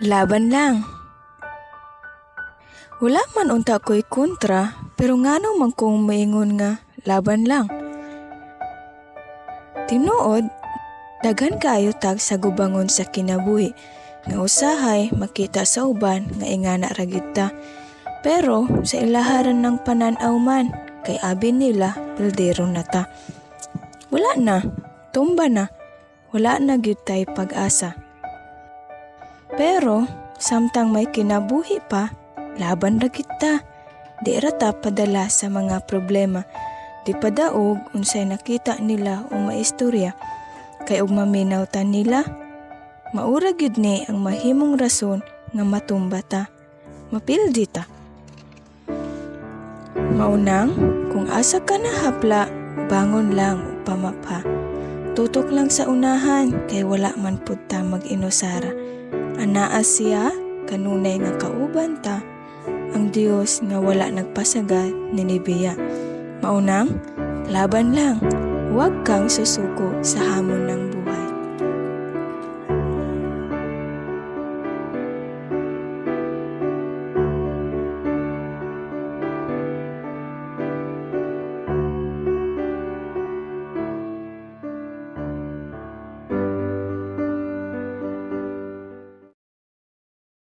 Laban lang. Wala man unta ko'y kontra, pero ngano man kong maingon nga laban lang. Tinuod, daghan kaayo tag sa gubangon sa kinabuhi, nga usahay makita sa uban nga ingana ra gyud ta. Pero sa ilaharan ng pananaw man, kay abi nila pildero na ta. Wala na, tumba na, wala na gyud tay pag-asa. Pero samtang may kinabuhi pa, laban ra kita. Di ra ta padala sa mga problema. Di padaog unsay nakita nila o maistorya. Kay og maminaw ta nila, maura gyud ni ang mahimong rason nga matumba ta. Mapildi ta. Maunang, kung asa ka na hapla, bangon lang o pamapa. Tutok lang sa unahan kay wala man pud ta mag-inusara. Anaa siya, kanunay nga kauban ta, ang Dios nga wala nagpasagad ninibiya. Maunang, laban lang, huwag kang susuko sa hamon ng